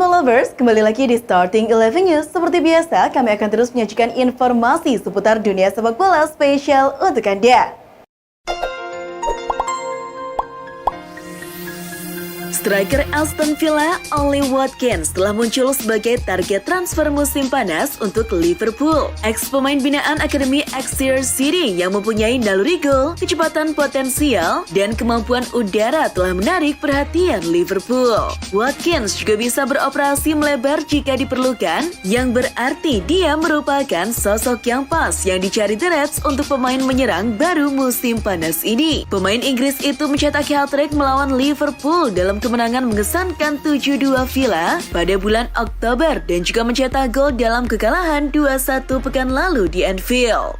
bola lovers, kembali lagi di Starting 11 News. Seperti biasa, kami akan terus menyajikan informasi seputar dunia sepak bola spesial untuk Anda. Striker Aston Villa, Ollie Watkins telah muncul sebagai target transfer musim panas untuk Liverpool. Ex-pemain binaan Akademi Exeter City yang mempunyai naluri gol, kecepatan potensial, dan kemampuan udara telah menarik perhatian Liverpool. Watkins juga bisa beroperasi melebar jika diperlukan, yang berarti dia merupakan sosok yang pas yang dicari The Reds untuk pemain menyerang baru musim panas ini. Pemain Inggris itu mencetak hat-trick melawan Liverpool dalam kemenangan mengesankan 7-2 Villa pada bulan Oktober dan juga mencetak gol dalam kekalahan 2-1 pekan lalu di Anfield.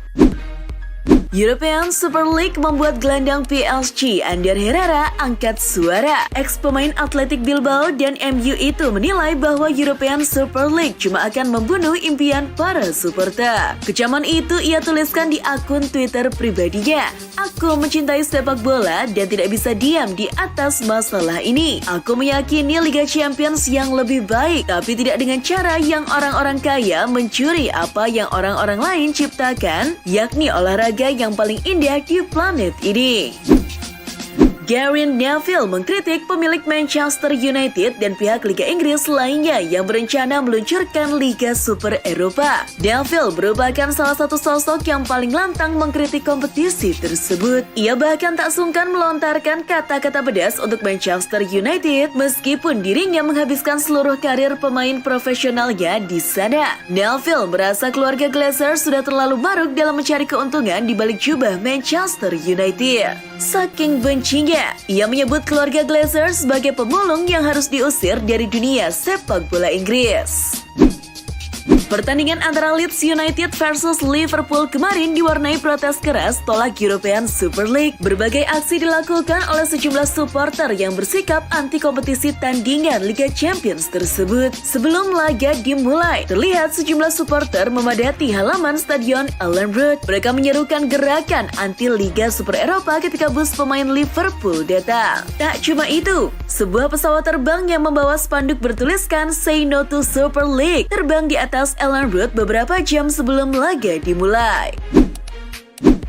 European Super League membuat gelandang PSG Ander Herrera angkat suara. Ex-pemain Athletic Bilbao dan MU itu menilai bahwa European Super League cuma akan membunuh impian para supporter. Kecaman itu ia tuliskan di akun Twitter pribadinya. Aku mencintai sepak bola dan tidak bisa diam di atas masalah ini. Aku meyakini Liga Champions yang lebih baik, tapi tidak dengan cara yang orang-orang kaya mencuri apa yang orang-orang lain ciptakan, yakni olahraga yang paling indah di planet ini. Gary Neville mengkritik pemilik Manchester United dan pihak Liga Inggris lainnya yang berencana meluncurkan Liga Super Eropa. Neville merupakan salah satu sosok yang paling lantang mengkritik kompetisi tersebut. Ia bahkan tak sungkan melontarkan kata-kata pedas untuk Manchester United meskipun dirinya menghabiskan seluruh karir pemain profesionalnya di sana. Neville merasa keluarga Glazer sudah terlalu maruk dalam mencari keuntungan di balik jubah Manchester United. Saking bencinya, ia menyebut keluarga Glazer sebagai pemulung yang harus diusir dari dunia sepak bola Inggris. Pertandingan antara Leeds United versus Liverpool kemarin diwarnai protes keras tolak European Super League. Berbagai aksi dilakukan oleh sejumlah supporter yang bersikap anti kompetisi tandingan Liga Champions tersebut. Sebelum laga dimulai, terlihat sejumlah supporter memadati halaman stadion Elland Road. Mereka menyerukan gerakan anti Liga Super Eropa ketika bus pemain Liverpool datang. Tak cuma itu, sebuah pesawat terbang yang membawa spanduk bertuliskan Say No to Super League terbang di atas Elland Road beberapa jam sebelum laga dimulai.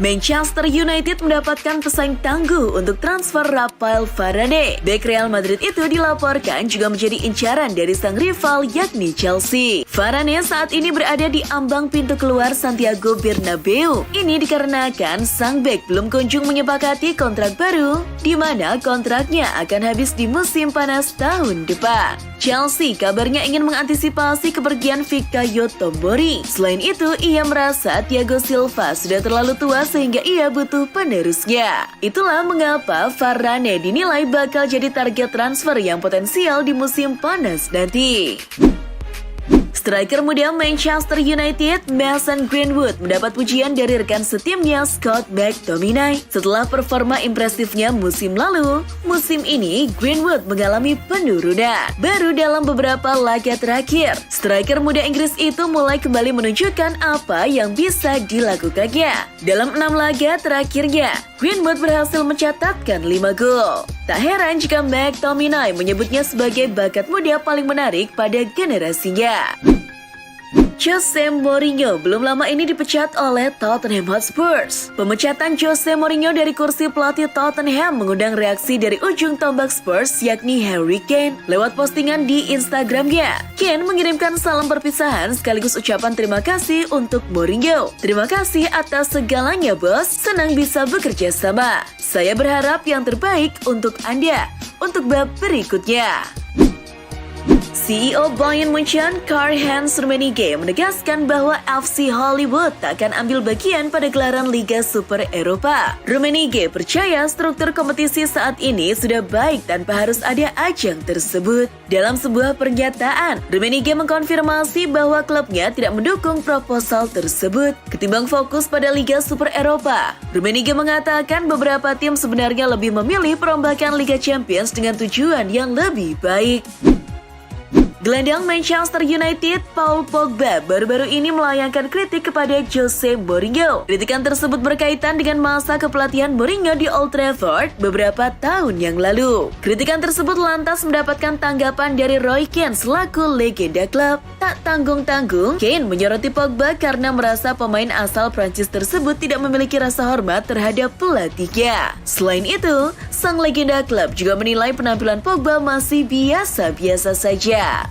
Manchester United mendapatkan pesaing tangguh untuk transfer Rafael Varane. Bek Real Madrid itu dilaporkan juga menjadi incaran dari sang rival yakni Chelsea. Varane saat ini berada di ambang pintu keluar Santiago Bernabeu. Ini dikarenakan sang bek belum kunjung menyepakati kontrak baru, di mana kontraknya akan habis di musim panas tahun depan. Chelsea kabarnya ingin mengantisipasi kepergian Fikayo Tomori. Selain itu, ia merasa Thiago Silva sudah terlalu tua sehingga ia butuh penerusnya. Itulah mengapa Varane dinilai bakal jadi target transfer yang potensial di musim panas nanti. Striker muda Manchester United, Mason Greenwood, mendapat pujian dari rekan setimnya Scott McTominay. Setelah performa impresifnya musim lalu, musim ini Greenwood mengalami penurunan. Baru dalam beberapa laga terakhir, striker muda Inggris itu mulai kembali menunjukkan apa yang bisa dilakukannya. Dalam 6 laga terakhirnya, Greenwood berhasil mencatatkan 5 gol. Tak heran jika McTominay menyebutnya sebagai bakat muda paling menarik pada generasinya. Jose Mourinho belum lama ini dipecat oleh Tottenham Hotspur. Pemecatan Jose Mourinho dari kursi pelatih Tottenham mengundang reaksi dari ujung tombak Spurs yakni Harry Kane. Lewat postingan di Instagramnya, Kane mengirimkan salam perpisahan sekaligus ucapan terima kasih untuk Mourinho. Terima kasih atas segalanya bos, senang bisa bekerja sama. Saya berharap yang terbaik untuk Anda, untuk bab berikutnya. CEO Bayern Munchen Karl-Heinz Rummenigge menegaskan bahwa FC Hollywood tak akan ambil bagian pada gelaran Liga Super Eropa. Rummenigge percaya struktur kompetisi saat ini sudah baik tanpa harus ada ajang tersebut. Dalam sebuah pernyataan, Rummenigge mengkonfirmasi bahwa klubnya tidak mendukung proposal tersebut ketimbang fokus pada Liga Super Eropa. Rummenigge mengatakan beberapa tim sebenarnya lebih memilih perombakan Liga Champions dengan tujuan yang lebih baik. Gelandang Manchester United, Paul Pogba, baru-baru ini melayangkan kritik kepada Jose Mourinho. Kritikan tersebut berkaitan dengan masa kepelatihan Mourinho di Old Trafford beberapa tahun yang lalu. Kritikan tersebut lantas mendapatkan tanggapan dari Roy Keane selaku legenda klub. Tak tanggung-tanggung, Keane menyoroti Pogba karena merasa pemain asal Prancis tersebut tidak memiliki rasa hormat terhadap pelatihnya. Selain itu, sang legenda klub juga menilai penampilan Pogba masih biasa-biasa saja.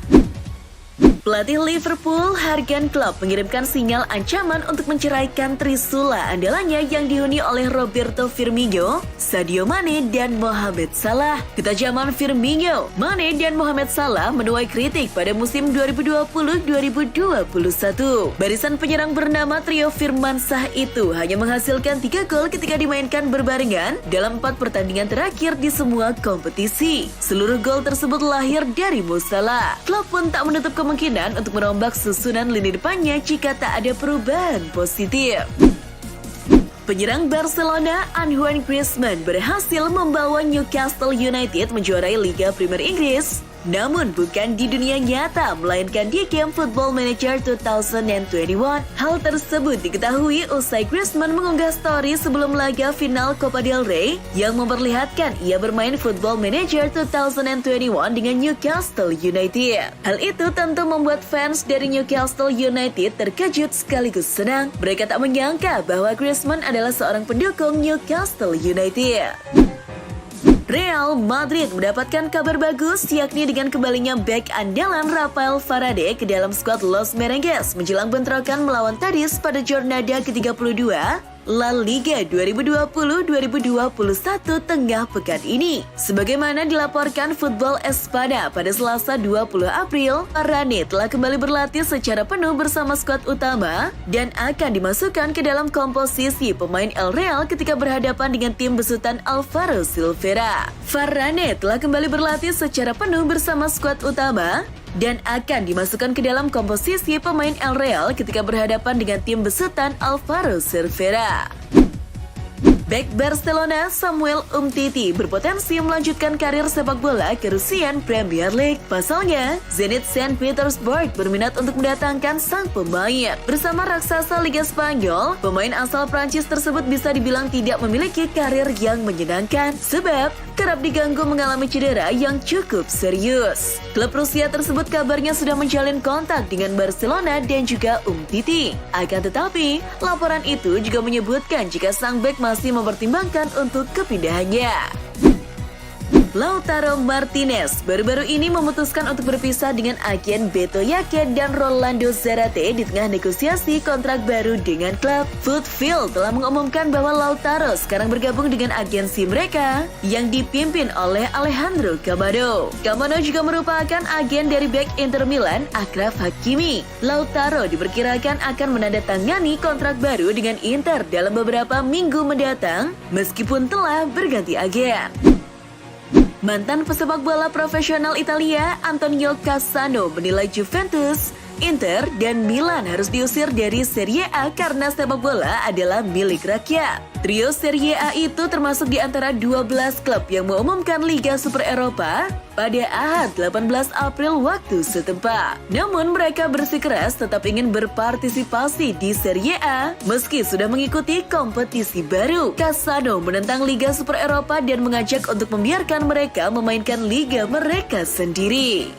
Pelatih Liverpool, Jurgen Klopp, mengirimkan sinyal ancaman untuk menceraikan trisula andalannya yang dihuni oleh Roberto Firmino, Sadio Mane, dan Mohamed Salah. Ketajaman Firmino, Mane, dan Mohamed Salah menuai kritik pada musim 2020-2021. Barisan penyerang bernama trio Firmansyah itu hanya menghasilkan 3 gol ketika dimainkan berbarengan dalam 4 pertandingan terakhir di semua kompetisi. Seluruh gol tersebut lahir dari Mo Salah. Klopp pun tak menutup kemungkinan untuk merombak susunan lini depannya jika tak ada perubahan positif. Penyerang Barcelona, Antoine Griezmann, berhasil membawa Newcastle United menjuarai Liga Premier Inggris. Namun bukan di dunia nyata, melainkan di game Football Manager 2021. Hal tersebut diketahui usai Griezmann mengunggah story sebelum laga final Copa del Rey yang memperlihatkan ia bermain Football Manager 2021 dengan Newcastle United. Hal itu tentu membuat fans dari Newcastle United terkejut sekaligus senang. Mereka tak menyangka bahwa Griezmann adalah seorang pendukung Newcastle United. Real Madrid mendapatkan kabar bagus, yakni dengan kembalinya bek andalan Rafael Varane ke dalam skuad Los Merengues menjelang bentrokan melawan Cadiz pada jornada ke-32 La Liga 2020-2021 tengah pekan ini. Sebagaimana dilaporkan Football Espada pada Selasa 20 April, Varane telah kembali berlatih secara penuh bersama skuad utama dan akan dimasukkan ke dalam komposisi pemain El Real ketika berhadapan dengan tim besutan Alvaro Silveira. Varane telah kembali berlatih secara penuh bersama skuad utama dan akan dimasukkan ke dalam komposisi pemain El Real ketika berhadapan dengan tim besutan Alvaro Silveira. Bek Barcelona Samuel Umtiti berpotensi melanjutkan karir sepak bola ke Russian Premier League. Pasalnya, Zenit Saint Petersburg berminat untuk mendatangkan sang pemain. Bersama raksasa Liga Spanyol, pemain asal Prancis tersebut bisa dibilang tidak memiliki karir yang menyenangkan sebab kerap diganggu mengalami cedera yang cukup serius. Klub Rusia tersebut kabarnya sudah menjalin kontak dengan Barcelona dan juga Umtiti. Akan tetapi, laporan itu juga menyebutkan jika sang bek masih mempertimbangkan untuk kepindahannya. Lautaro Martinez baru-baru ini memutuskan untuk berpisah dengan agen Beto Yake dan Rolando Zarate di tengah negosiasi kontrak baru dengan klub. Footfield telah mengumumkan bahwa Lautaro sekarang bergabung dengan agensi mereka yang dipimpin oleh Alejandro Camano. Camano juga merupakan agen dari bek Inter Milan, Achraf Hakimi. Lautaro diperkirakan akan menandatangani kontrak baru dengan Inter dalam beberapa minggu mendatang meskipun telah berganti agen. Mantan pesepak bola profesional Italia Antonio Cassano menilai Juventus, Inter, dan Milan harus diusir dari Serie A karena sepak bola adalah milik rakyat. Trio Serie A itu termasuk di antara 12 klub yang mengumumkan Liga Super Eropa pada Ahad 18 April waktu setempat. Namun mereka bersikeras tetap ingin berpartisipasi di Serie A meski sudah mengikuti kompetisi baru. Cassano menentang Liga Super Eropa dan mengajak untuk membiarkan mereka memainkan liga mereka sendiri.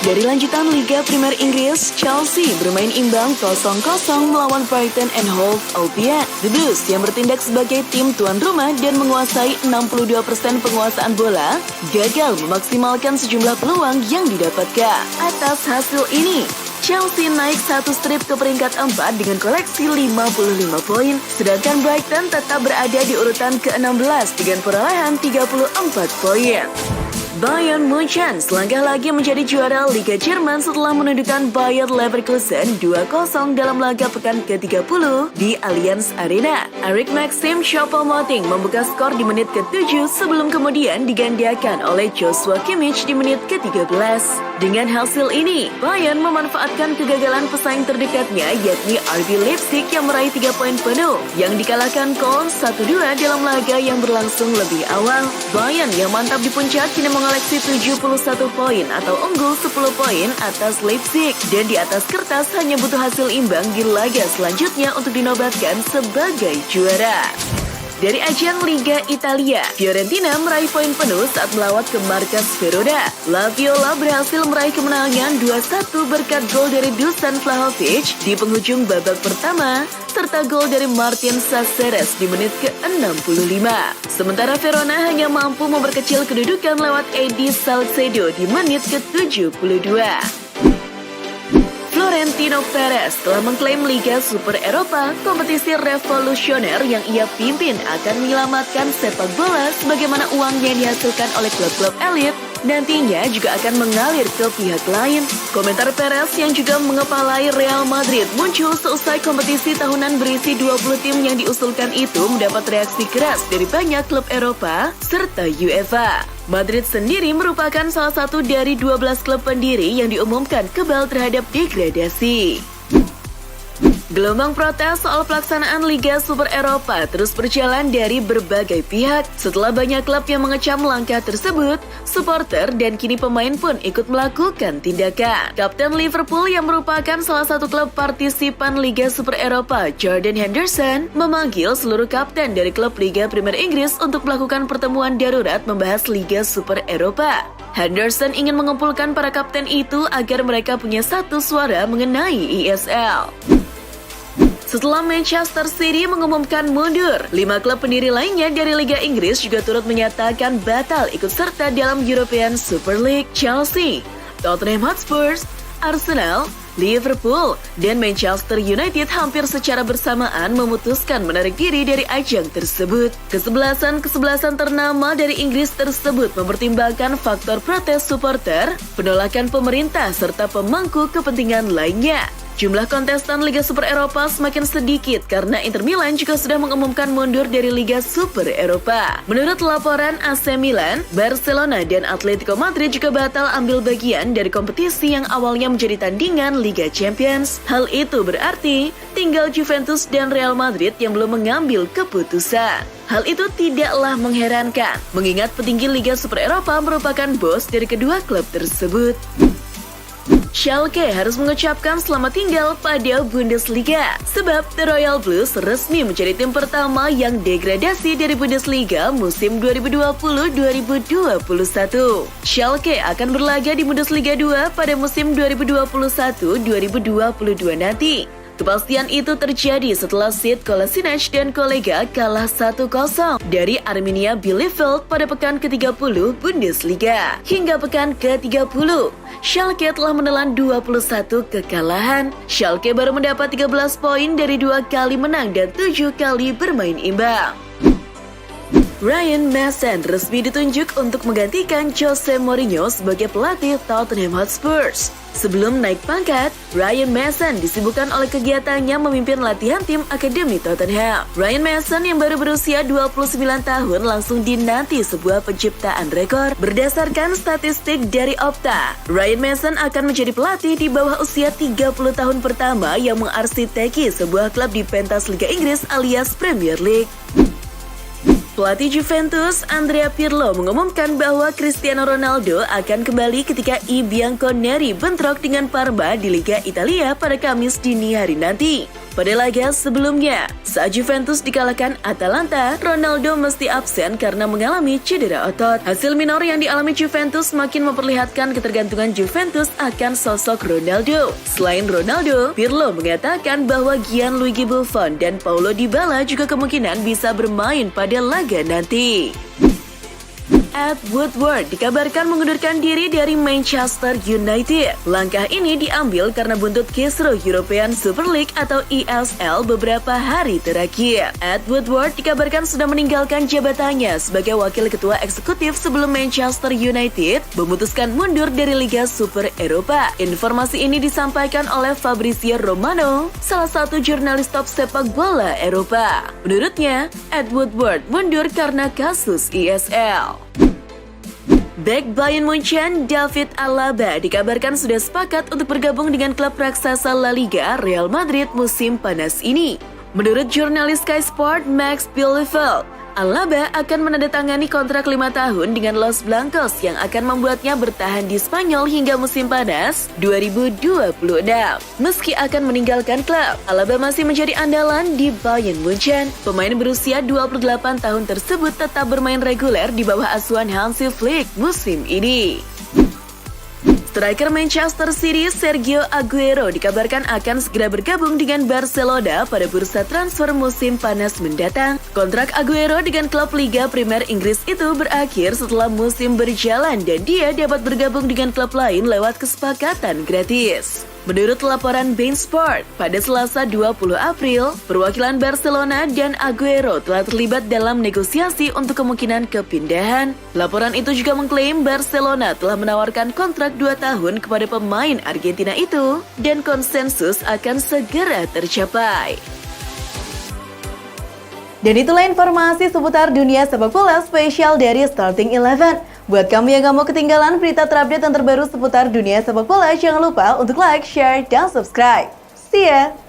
Dari lanjutan Liga Premier Inggris, Chelsea bermain imbang 0-0 melawan Brighton and Hove Albion. The Blues yang bertindak sebagai tim tuan rumah dan menguasai 62% penguasaan bola, gagal memaksimalkan sejumlah peluang yang didapatkan. Atas hasil ini, Chelsea naik 1 strip ke peringkat 4 dengan koleksi 55 poin, sedangkan Brighton tetap berada di urutan ke-16 dengan perolehan 34 poin. Bayern Munchen selangkah lagi menjadi juara Liga Jerman setelah menundukkan Bayer Leverkusen 2-0 dalam laga pekan ke-30 di Allianz Arena. Eric Maxim Choupo-Moting membuka skor di menit ke-7 sebelum kemudian digandakan oleh Joshua Kimmich di menit ke-13. Dengan hasil ini, Bayern memanfaatkan kegagalan pesaing terdekatnya yakni RB Leipzig yang meraih 3 poin penuh yang dikalahkan Köln 1-2 dalam laga yang berlangsung lebih awal. Bayern yang mantap di puncak kini mengoleksi 71 poin atau unggul 10 poin atas Leipzig dan di atas kertas hanya butuh hasil imbang di laga selanjutnya untuk dinobatkan sebagai juara. Dari ajang Liga Italia, Fiorentina meraih poin penuh saat melawat ke markas Verona. La Viola berhasil meraih kemenangan 2-1 berkat gol dari Dusan Vlahovic di penghujung babak pertama, serta gol dari Martin Caceres di menit ke-65. Sementara Verona hanya mampu memperkecil kedudukan lewat Edi Salcedo di menit ke-72. Florentino Perez telah mengklaim Liga Super Eropa, kompetisi revolusioner yang ia pimpin akan menyelamatkan sepak bola sebagaimana uangnya yang dihasilkan oleh klub-klub elit nantinya juga akan mengalir ke pihak lain. Komentar Perez yang juga mengepalai Real Madrid muncul seusai kompetisi tahunan berisi 20 tim yang diusulkan itu mendapat reaksi keras dari banyak klub Eropa serta UEFA. Madrid sendiri merupakan salah satu dari 12 klub pendiri yang diumumkan kebal terhadap degradasi. Gelombang protes soal pelaksanaan Liga Super Eropa terus berjalan dari berbagai pihak. Setelah banyak klub yang mengecam langkah tersebut, supporter dan kini pemain pun ikut melakukan tindakan. Kapten Liverpool yang merupakan salah satu klub partisipan Liga Super Eropa, Jordan Henderson, memanggil seluruh kapten dari klub Liga Premier Inggris untuk melakukan pertemuan darurat membahas Liga Super Eropa. Henderson ingin mengumpulkan para kapten itu agar mereka punya satu suara mengenai ESL. Setelah Manchester City mengumumkan mundur, 5 klub pendiri lainnya dari Liga Inggris juga turut menyatakan batal ikut serta dalam European Super League. Chelsea, Tottenham Hotspur, Arsenal, Liverpool, dan Manchester United hampir secara bersamaan memutuskan menarik diri dari ajang tersebut. Kesebelasan ternama dari Inggris tersebut mempertimbangkan faktor protes supporter, penolakan pemerintah, serta pemangku kepentingan lainnya. Jumlah kontestan Liga Super Eropa semakin sedikit karena Inter Milan juga sudah mengumumkan mundur dari Liga Super Eropa. Menurut laporan AC Milan, Barcelona dan Atletico Madrid juga batal ambil bagian dari kompetisi yang awalnya menjadi tandingan Liga Champions. Hal itu berarti tinggal Juventus dan Real Madrid yang belum mengambil keputusan. Hal itu tidaklah mengherankan, mengingat petinggi Liga Super Eropa merupakan bos dari kedua klub tersebut. Schalke harus mengucapkan selamat tinggal pada Bundesliga sebab The Royal Blues resmi menjadi tim pertama yang degradasi dari Bundesliga musim 2020-2021. Schalke akan berlaga di Bundesliga 2 pada musim 2021-2022 nanti. Kepastian itu terjadi setelah Sead Kolasinac dan kolega kalah 1-0 dari Arminia Bielefeld pada pekan ke-30 Bundesliga. Hingga pekan ke-30, Schalke telah menelan 21 kekalahan. Schalke baru mendapat 13 poin dari 2 kali menang dan 7 kali bermain imbang. Ryan Mason resmi ditunjuk untuk menggantikan Jose Mourinho sebagai pelatih Tottenham Hotspur. Sebelum naik pangkat, Ryan Mason disibukkan oleh kegiatannya memimpin latihan tim Akademi Tottenham. Ryan Mason yang baru berusia 29 tahun langsung dinanti sebuah penciptaan rekor. Berdasarkan statistik dari Opta, Ryan Mason akan menjadi pelatih di bawah usia 30 tahun pertama yang mengarsiteki sebuah klub di pentas Liga Inggris alias Premier League. Pelatih Juventus, Andrea Pirlo, mengumumkan bahwa Cristiano Ronaldo akan kembali ketika I Bianconeri bentrok dengan Parma di Liga Italia pada Kamis dini hari nanti. Pada laga sebelumnya, saat Juventus dikalahkan Atalanta, Ronaldo mesti absen karena mengalami cedera otot. Hasil minor yang dialami Juventus makin memperlihatkan ketergantungan Juventus akan sosok Ronaldo. Selain Ronaldo, Pirlo mengatakan bahwa Gianluigi Buffon dan Paulo Dybala juga kemungkinan bisa bermain pada laga nanti. Ed Woodward dikabarkan mengundurkan diri dari Manchester United. Langkah ini diambil karena buntut kisruh European Super League atau ESL beberapa hari terakhir. Ed Woodward dikabarkan sudah meninggalkan jabatannya sebagai wakil ketua eksekutif sebelum Manchester United memutuskan mundur dari Liga Super Eropa. Informasi ini disampaikan oleh Fabrizio Romano, salah satu jurnalis top sepak bola Eropa. Menurutnya, Ed Woodward mundur karena kasus ESL. Bek Bayern Munchen, David Alaba dikabarkan sudah sepakat untuk bergabung dengan klub raksasa La Liga Real Madrid musim panas ini. Menurut jurnalis Sky Sport Max Bielefeld, Alaba akan menandatangani kontrak 5 tahun dengan Los Blancos yang akan membuatnya bertahan di Spanyol hingga musim panas 2026. Meski akan meninggalkan klub, Alaba masih menjadi andalan di Bayern Munchen. Pemain berusia 28 tahun tersebut tetap bermain reguler di bawah asuhan Hansi Flick musim ini. Striker Manchester City Sergio Aguero dikabarkan akan segera bergabung dengan Barcelona pada bursa transfer musim panas mendatang. Kontrak Aguero dengan klub Liga Primer Inggris itu berakhir setelah musim berjalan dan dia dapat bergabung dengan klub lain lewat kesepakatan gratis. Menurut laporan Bein Sport, pada Selasa 20 April, perwakilan Barcelona dan Aguero telah terlibat dalam negosiasi untuk kemungkinan kepindahan. Laporan itu juga mengklaim Barcelona telah menawarkan kontrak 2 tahun kepada pemain Argentina itu dan konsensus akan segera tercapai. Dan itulah informasi seputar dunia sepak bola spesial dari Starting 11. Buat kamu yang gak mau ketinggalan berita terupdate dan terbaru seputar dunia sepak bola, jangan lupa untuk like, share, dan subscribe. See ya!